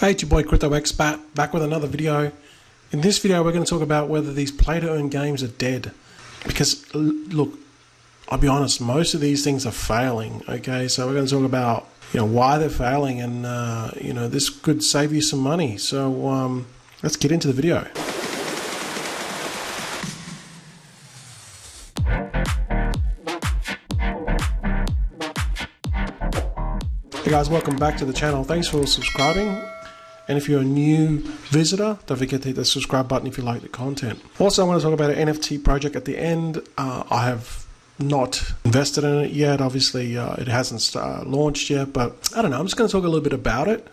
Hey, it's your boy CryptoExpat back with another video. In this video, we're going to talk about whether these play-to-earn games are dead. Because, look, I'll be honest, most of these things are failing. Okay, so we're going to talk about why they're failing, and this could save you some money. So let's get into the video. Hey guys, welcome back to the channel. Thanks for subscribing. And if you're a new visitor, don't forget to hit the subscribe button if you like the content. Also, I want to talk about an NFT project at the end. I have not invested in it yet. Obviously, it hasn't launched yet, but I don't know. I'm just going to talk a little bit about it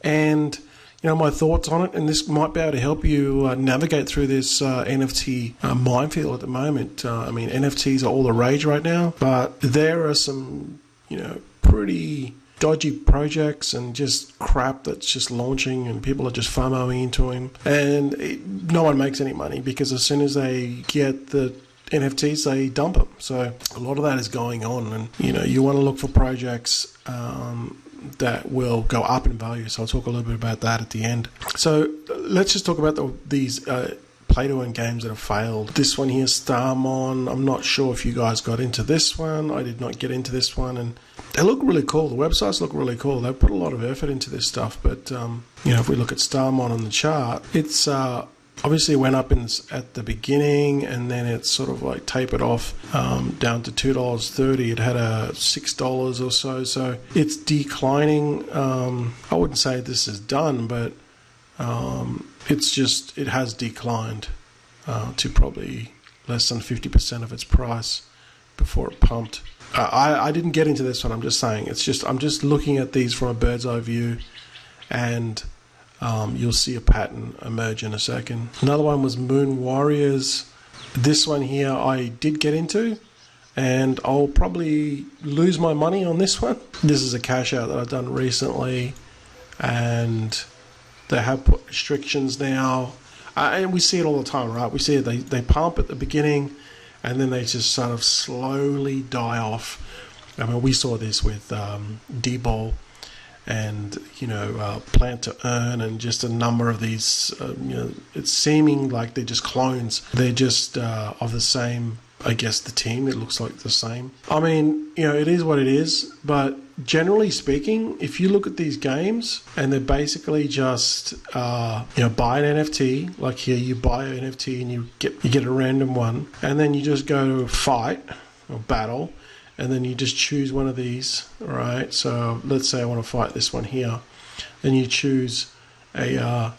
and my thoughts on it. And this might be able to help you navigate through this NFT minefield at the moment. I mean, NFTs are all the rage right now, but there are some pretty dodgy projects and just crap that's just launching, and people are just FOMOing into them, and no one makes any money because as soon as they get the NFTs, they dump them. So a lot of that is going on, and you want to look for projects that will go up in value. So I'll talk a little bit about that at the end. So let's just talk about these play-to-earn games that have failed. This one here, Starmon. I'm not sure if you guys got into this one. I did not get into this one, and they look really cool. The websites look really cool. They put a lot of effort into this stuff. But if we look at Starmon on the chart, it's obviously went up at the beginning, and then it's sort of like tapered off down to $2.30. It had a $6 or so. So it's declining. I wouldn't say this is done, but it has declined to probably less than 50% of its price before it pumped. I didn't get into this one. I'm just saying I'm just looking at these from a bird's eye view, and you'll see a pattern emerge in a second. Another one was Moon Warriors. This one here I did get into, and I'll probably lose my money on this one. This is a cash out that I've done recently, and they have put restrictions now, and we see it all the time, right? We see it, they pump at the beginning, and then they just sort of slowly die off. I mean, we saw this with D-Ball and Plant to Earn, and just a number of these. It's seeming like they're just clones. They're just of the same. I guess the team, it looks like the same. I mean, it is what it is, but generally speaking, if you look at these games and they're basically just, buy an NFT, like here you buy an NFT and you get a random one, and then you just go to a fight or battle, and then you just choose one of these, right? So let's say I want to fight this one here. Then you choose a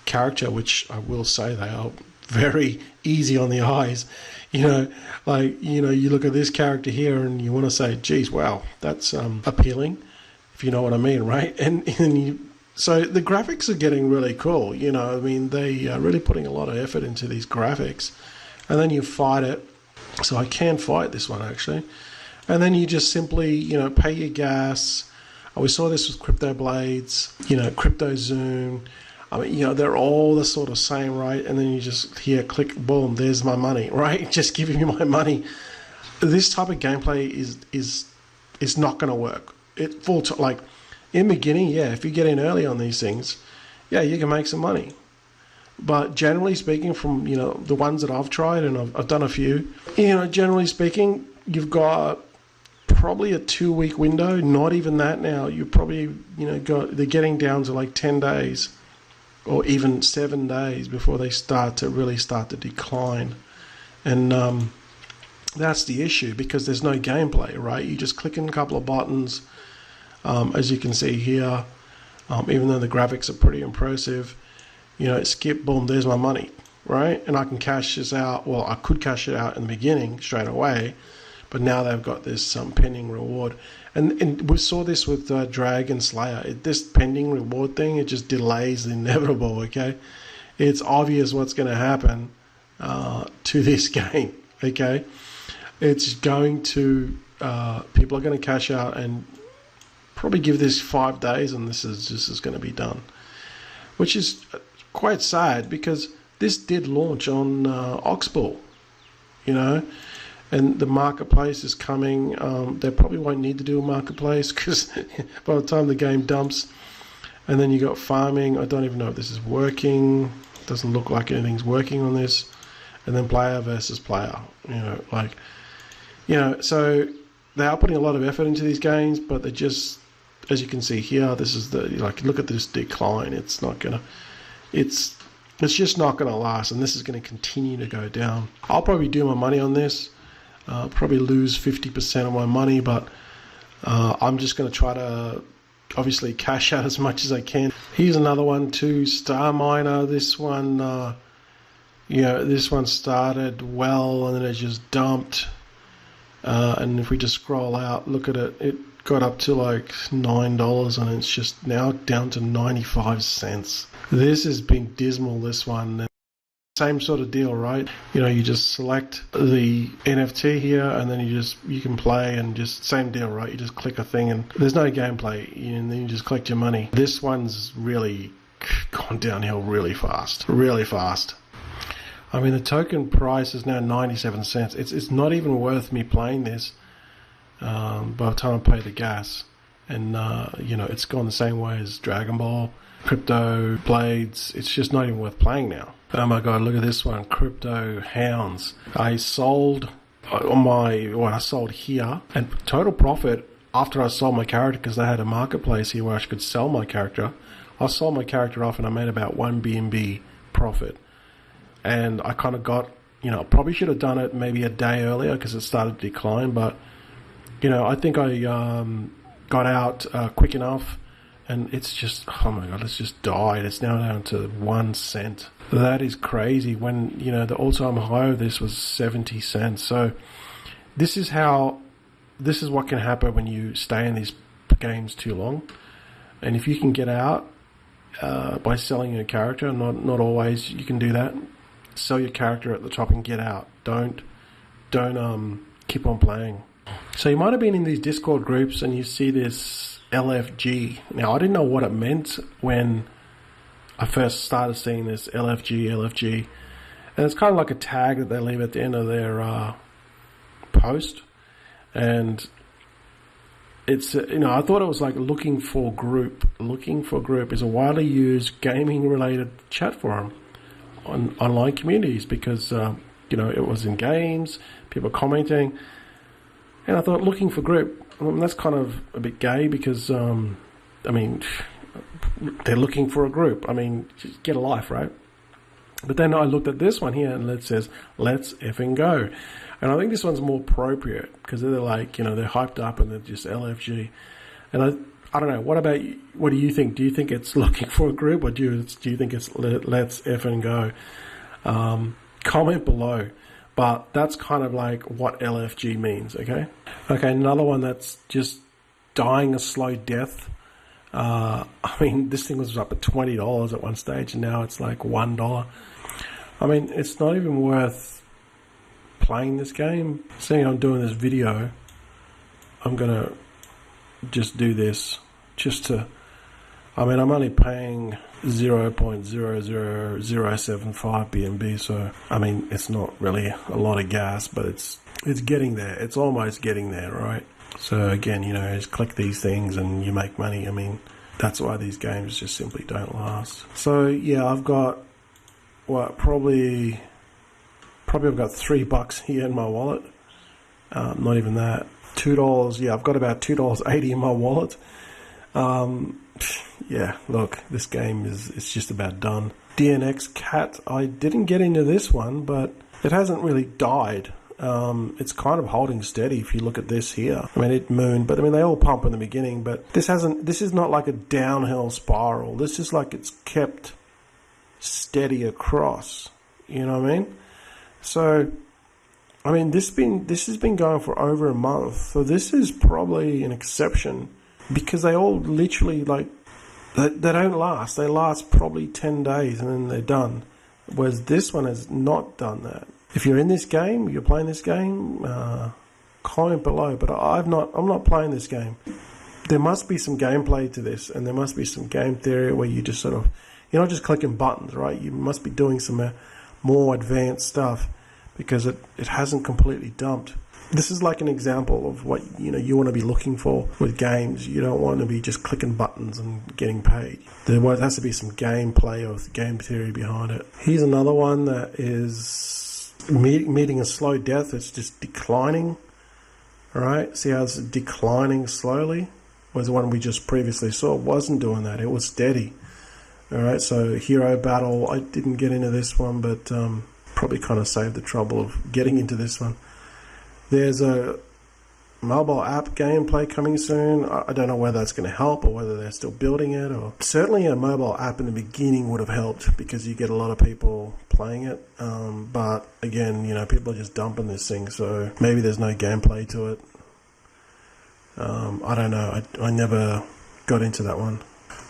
character, which I will say they are very easy on the eyes. You look at this character here and you want to say, geez, wow, that's appealing, if you know what I mean, right? So the graphics are getting really cool. I mean, they are really putting a lot of effort into these graphics, and then you fight it. So I can fight this one actually, and then you just simply pay your gas. We saw this with Crypto Blades, Crypto Zoom. I mean, they're all the sort of same, right? And then you just here click, boom, there's my money, right? Just giving me my money. This type of gameplay is not going to work. Like in the beginning, yeah, if you get in early on these things, yeah, you can make some money. But generally speaking, from the ones that I've tried, and I've done a few, generally speaking, you've got probably a 2-week window. Not even that now. You probably they're getting down to like 10 days. Or even 7 days before they start to decline. And that's the issue, because there's no gameplay, right? You just click in a couple of buttons, as you can see here, even though the graphics are pretty impressive, skip, boom, there's my money, right? And I can cash this out. Well, I could cash it out in the beginning straight away, but now they've got this pending reward. And we saw this with Dragon Slayer. This pending reward thing, it just delays the inevitable, okay? It's obvious what's going to happen to this game, okay? It's going to, people are going to cash out and probably give this 5 days, and this is going to be done. Which is quite sad, because this did launch on Oxbow, and the marketplace is coming. They probably won't need to do a marketplace, because by the time the game dumps, And then you got farming. I don't even know if this is working. Doesn't look like anything's working on this. And then player versus player. So they are putting a lot of effort into these games, but they just, as you can see here, this is look at this decline. It's just not gonna last, and this is gonna continue to go down. I'll probably do my money on this. Probably lose 50% of my money, but I'm just gonna try to obviously cash out as much as I can. Here's another one too, Star Miner. This one, this one started well and then it just dumped. And if we just scroll out, look at it, it got up to like $9 and it's just now down to 95 cents. This has been dismal, this one. Same sort of deal, right? You just select the NFT here and then you can play, and just same deal, right? You just click a thing and there's no gameplay, and then you just collect your money. This one's really gone downhill really fast. I mean, the token price is now 97 cents. It's not even worth me playing this by the time I pay the gas. And, it's gone the same way as Dragon Ball, Crypto, Blades. It's just not even worth playing now. Oh my God, look at this one, Crypto Hounds. I sold I sold here, and total profit after I sold my character, because they had a marketplace here where I could sell my character. I sold my character off and I made about 1 BNB profit. And I kind of got, probably should have done it maybe a day earlier because it started to decline, but, I think I got out quick enough, and it's just, oh my God, it's just died. It's now down to 1 cent. That is crazy when, the all-time high of this was 70 cents. So this is what can happen when you stay in these games too long. And if you can get out by selling your character, not always you can do that. Sell your character at the top and get out. Don't keep on playing. So you might have been in these Discord groups and you see this LFG. Now, I didn't know what it meant when I first started seeing this LFG. And it's kind of like a tag that they leave at the end of their post. And it's, I thought it was like looking for group. Looking for group is a widely used gaming-related chat forum on online communities because, it was in games, people commenting. And I thought, looking for group, that's kind of a bit gay because, they're looking for a group. Just get a life, right? But then I looked at this one here and it says, let's effing go. And I think this one's more appropriate because they're like, they're hyped up and they're just LFG. And I don't know, what do you think? Do you think it's looking for a group, or do you think it's let's effing go? Comment below. But that's kind of like what LFG means, okay? Okay, another one that's just dying a slow death. This thing was up at $20 at one stage, and now it's like $1. It's not even worth playing this game. Seeing I'm doing this video, I'm gonna just do this just to, I'm only paying 0.00075 BNB, so it's not really a lot of gas, but it's getting there. It's almost getting there, right? So again, just click these things and you make money. That's why these games just simply don't last. So yeah, I've got probably I've got $3 here in my wallet. Not even that. $2. Yeah, I've got about $2.80 in my wallet. Yeah, look, this game it's just about done. DNX Cat, I didn't get into this one, but it hasn't really died. It's kind of holding steady if you look at this here. It mooned, but they all pump in the beginning, but this is not like a downhill spiral. This is like it's kept steady across. You know what I mean? So, this has been going for over a month. So this is probably an exception because they all literally they don't last. They last probably 10 days and then they're done. Whereas this one has not done that. If you're in this game, you're playing this game, comment below. But I'm not playing this game. There must be some gameplay to this, and there must be some game theory where you just sort of, you're not just clicking buttons, right? You must be doing some more advanced stuff because it hasn't completely dumped. This is like an example of what you want to be looking for with games. You don't want to be just clicking buttons and getting paid. There has to be some gameplay or game theory behind it. Here's another one that is meeting a slow death. It's just declining. All right, see how it's declining slowly? Whereas the one we just previously saw wasn't doing that. It was steady. All right, so hero battle. I didn't get into this one, but probably kind of saved the trouble of getting into this one. There's a mobile app gameplay coming soon. I don't know whether that's going to help or whether they're still building it. Or certainly a mobile app in the beginning would have helped because you get a lot of people playing it. But again, people are just dumping this thing, so maybe there's no gameplay to it. I don't know. I never got into that one.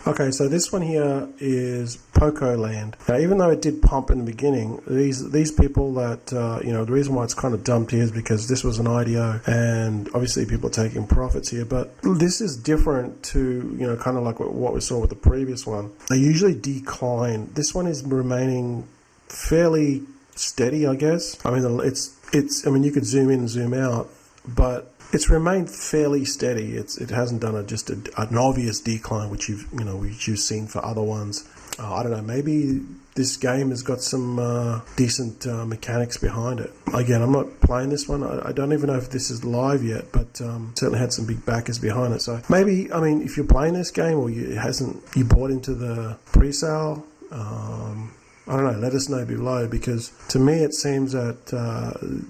Okay, so this one here is Poco Land. Now, even though it did pump in the beginning, these people that, the reason why it's kind of dumped here is because this was an IDO, and obviously people are taking profits here, but this is different to, kind of like what we saw with the previous one. They usually decline. This one is remaining fairly steady, I guess. I mean, you could zoom in and zoom out, but it's remained fairly steady. It hasn't done an obvious decline, which you've seen for other ones. I don't know. Maybe this game has got some decent mechanics behind it. Again, I'm not playing this one. I don't even know if this is live yet, but certainly had some big backers behind it. So maybe, if you're playing this game or you bought into the pre-sale, I don't know. Let us know below, because to me it seems that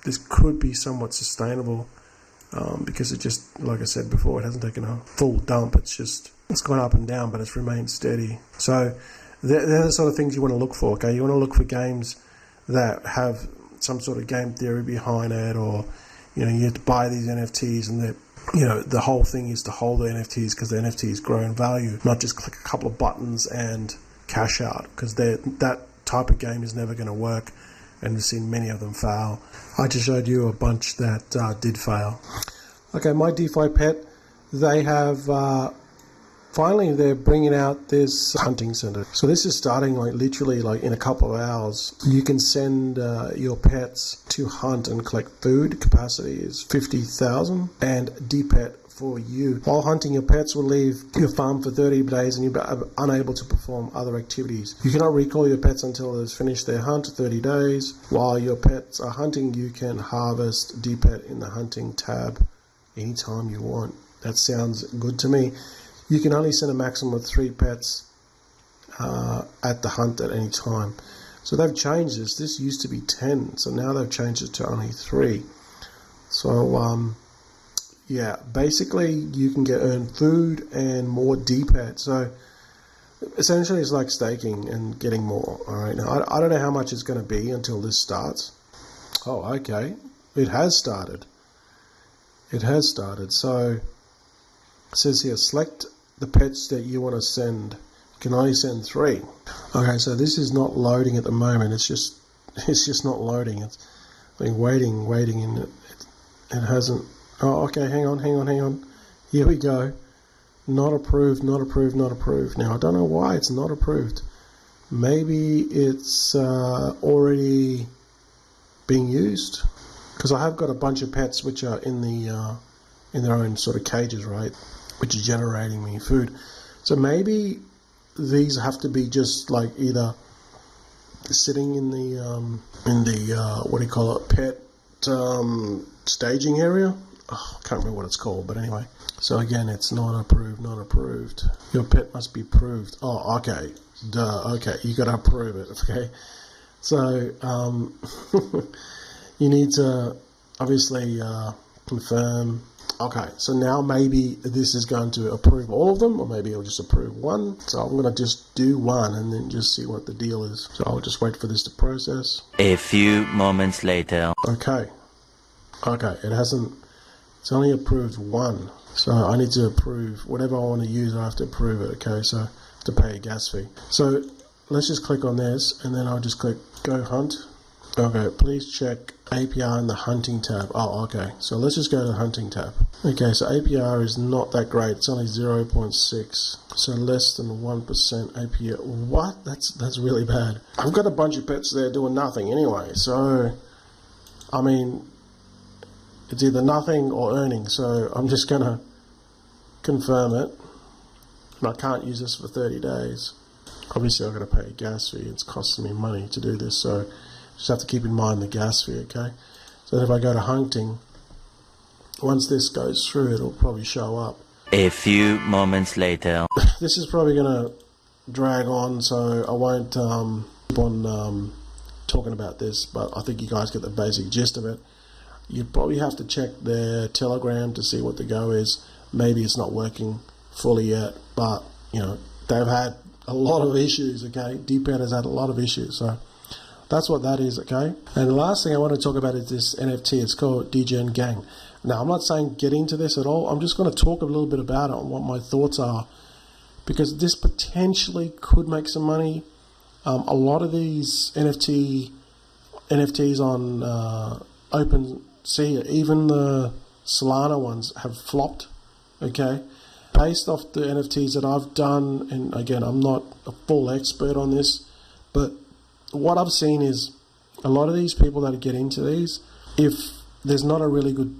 this could be somewhat sustainable. Because it just, like I said before, it hasn't taken a full dump. It's gone up and down, but it's remained steady. So they're the sort of things you want to look for. Okay, you want to look for games that have some sort of game theory behind it, or you have to buy these NFTs, and the whole thing is to hold the NFTs because the NFTs grow in value, not just click a couple of buttons and cash out, because that type of game is never going to work. And we've seen many of them fail. I just showed you a bunch that did fail. Okay, MyDefiPet, they have finally they're bringing out this hunting center. So this is starting literally in a couple of hours. You can send your pets to hunt and collect food. Capacity is 50,000, and DPET for you. While hunting, your pets will leave your farm for 30 days and you'll be unable to perform other activities. You cannot recall your pets until they've finished their hunt, 30 days. While your pets are hunting, you can harvest DPET in the hunting tab anytime you want. That sounds good to me. You can only send a maximum of 3 pets at the hunt at any time. So they've changed this. This used to be 10, so now they've changed it to only 3. So yeah, basically you can earn food and more DPET. So essentially it's like staking and getting more. All right, now I don't know how much it's going to be until this starts. Oh, okay, it has started. It has started. So it says here, select the pets that you want to send. You can only send 3. Okay, so this is not loading at the moment. It's just not loading. It's waiting, and it hasn't. Oh, okay, hang on. Here we go. Not approved. Now, I don't know why it's not approved. Maybe it's already being used. Because I have got a bunch of pets which are in their own sort of cages, right? Which is generating me food. So maybe these have to be just either sitting in the what do you call it, pet staging area. Oh, I can't remember what it's called, but anyway. So again, it's not approved. Your pet must be approved. Oh, okay. Duh. Okay, you got to approve it. Okay. So you need to obviously confirm. Okay, so now maybe this is going to approve all of them, or maybe it'll just approve one. So I'm going to just do one and then just see what the deal is. So I'll just wait for this to process. A few moments later. Okay, it hasn't. It's only approved 1. So I need to approve whatever I want to use. I have to approve it. Okay, so I have to pay a gas fee. So let's just click on this, and then I'll just click Go Hunt. Okay, please check APR in the Hunting tab. Oh, okay. So let's just go to the Hunting tab. Okay, so APR is not that great. It's only 0.6. So less than 1% APR. What? That's really bad. I've got a bunch of pets there doing nothing anyway. So, I mean, it's either nothing or earning. So I'm just going to confirm it. And I can't use this for 30 days. Obviously, I've got to pay a gas fee. It's costing me money to do this. So just have to keep in mind the gas fee, okay? So if I go to hunting, once this goes through, it'll probably show up. A few moments later. This is probably going to drag on, so I won't keep on talking about this, but I think you guys get the basic gist of it. You probably have to check their Telegram to see what the go is. Maybe it's not working fully yet, but you know, they've had a lot of issues, okay? DPET has had a lot of issues, so that's what that is, okay? And the last thing I want to talk about is this NFT. It's called DGen Gang. Now, I'm not saying get into this at all. I'm just going to talk a little bit about it and what my thoughts are, because this potentially could make some money. A lot of these NFTs on OpenSea, even the Solana ones, have flopped, okay? Based off the NFTs that I've done, and again, I'm not a full expert on this, but what I've seen is a lot of these people that get into these, if there's not a really good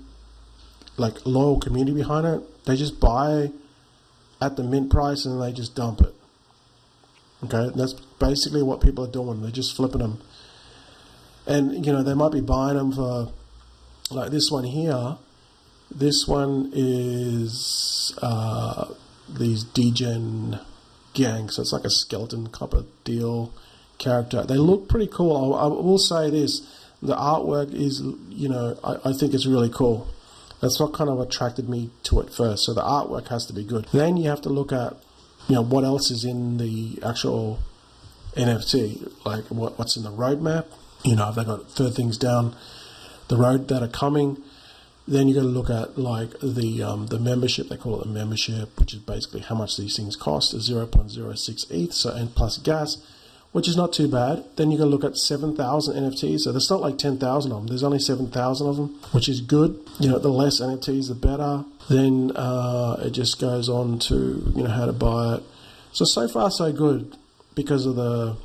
loyal community behind it, they just buy at the mint price and they just dump it. Okay, that's basically what people are doing. They're just flipping them, and you know, they might be buying them for, like this one here. This one is these DGen Gang, so it's like a skeleton copper deal character. They look pretty cool. I will say this: the artwork is, you know, I think it's really cool. That's what kind of attracted me to it first. So the artwork has to be good. Then you have to look at, you know, what else is in the actual NFT, like what's in the roadmap. You know, if they got third things down the road that are coming. Then you got to look at like the membership. They call it the membership, which is basically how much these things cost, is 0.06 ETH, so, and plus gas, which is not too bad. Then you got to look at 7,000 NFTs. So there's not like 10,000 of them. There's only 7,000 of them, which is good. You know, the less NFTs, the better. Then it just goes on to, you know, how to buy it. So far so good, because of the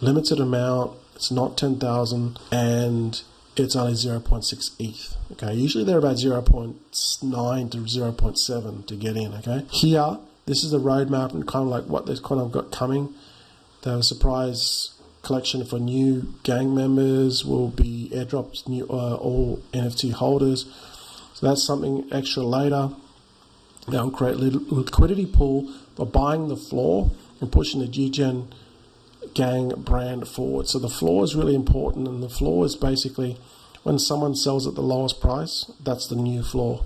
limited amount. It's not 10,000 and it's only 0.6 ETH. Okay, usually they're about 0.9 to 0.7 to get in. Okay, here this is the roadmap and kind of like what they've kind of got coming. They have a surprise collection for new gang members. Will be airdrops new all NFT holders. So that's something extra later. They'll create a liquidity pool for buying the floor and pushing the DGen Gang brand forward. So the floor is really important, and the floor is basically when someone sells at the lowest price, that's the new floor.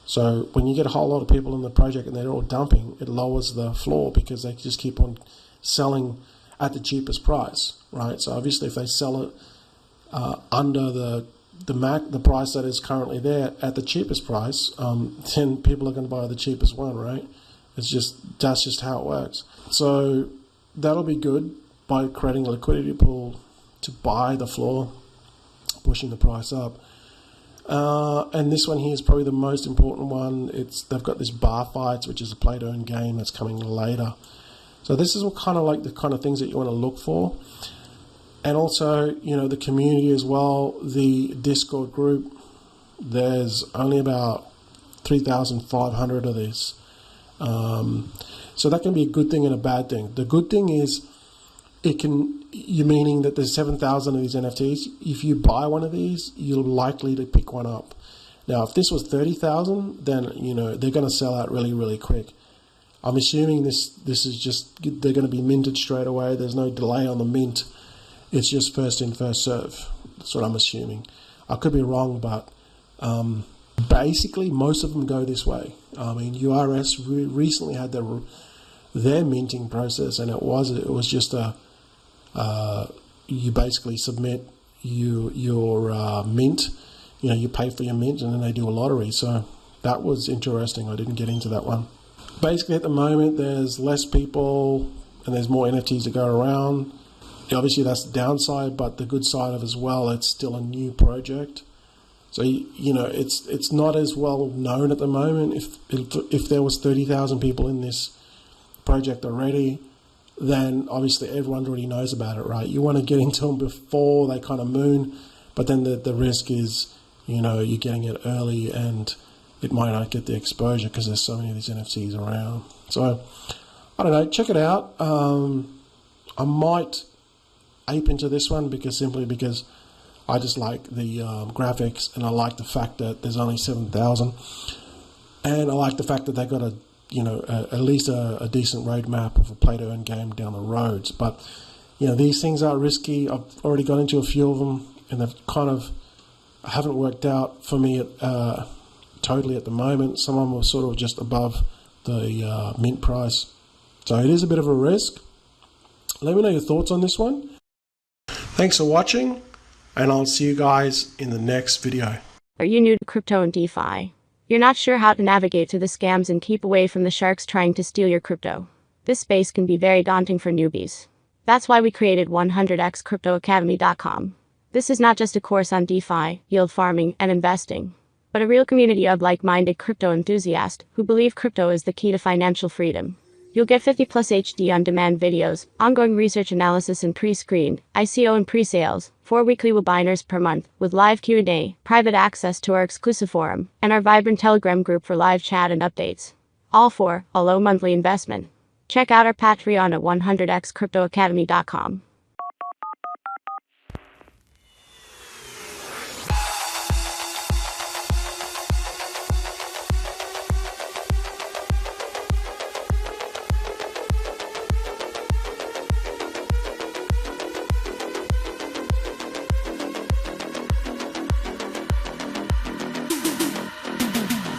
So when you get a whole lot of people in the project and they're all dumping, it lowers the floor because they just keep on selling at the cheapest price, right? So obviously if they sell it under the price that is currently there at the cheapest price, then people are going to buy the cheapest one, right? That's just how it works. So that'll be good by creating a liquidity pool to buy the floor, pushing the price up. And this one here is probably the most important one. They've got this bar fights, which is a play-to-earn game that's coming later. So this is what kind of like the kind of things that you want to look for. And also, you know, the community as well, the Discord group, there's only about 3,500 of these. So that can be a good thing and a bad thing. The good thing is you're meaning that there's 7,000 of these NFTs. If you buy one of these, you're likely to pick one up. Now, if this was 30,000, then, you know, they're going to sell out really, really quick. I'm assuming this is just, they're going to be minted straight away. There's no delay on the mint. It's just first in, first serve. That's what I'm assuming. I could be wrong, but basically most of them go this way. I mean, URS recently had their minting process, and it was just you basically submit your mint, you know, you pay for your mint, and then they do a lottery. So that was interesting. I didn't get into that one. Basically at the moment there's less people and there's more NFTs to go around. Obviously that's the downside, but the good side of it as well, it's still a new project. So, you know, it's not as well known at the moment. If there was 30,000 people in this project already, then obviously everyone already knows about it, right? You want to get into them before they kind of moon, but then the risk is you're getting it early and it might not get the exposure because there's so many of these NFTs around. So I don't know, check it out. I might ape into this one simply because I just like the graphics, and I like the fact that there's only 7,000, and I like the fact that they got at least a decent roadmap of a play to earn game down the roads. But these things are risky. I've already got into a few of them, and they've kind of haven't worked out for me totally at the moment. Some of them were sort of just above the mint price, so it is a bit of a risk. Let me know your thoughts on this one. Thanks for watching, and I'll see you guys in the next video. Are you new to crypto and DeFi? You're not sure how to navigate through the scams and keep away from the sharks trying to steal your crypto? This space can be very daunting for newbies. That's why we created 100xcryptoacademy.com. This is not just a course on DeFi, yield farming, and investing, but a real community of like-minded crypto enthusiasts who believe crypto is the key to financial freedom. You'll get 50+ HD on-demand videos, ongoing research analysis and pre-screened, ICO and pre-sales, 4 weekly webinars per month, with live Q&A, private access to our exclusive forum, and our vibrant Telegram group for live chat and updates. All for a low monthly investment. Check out our Patreon at 100xcryptoacademy.com.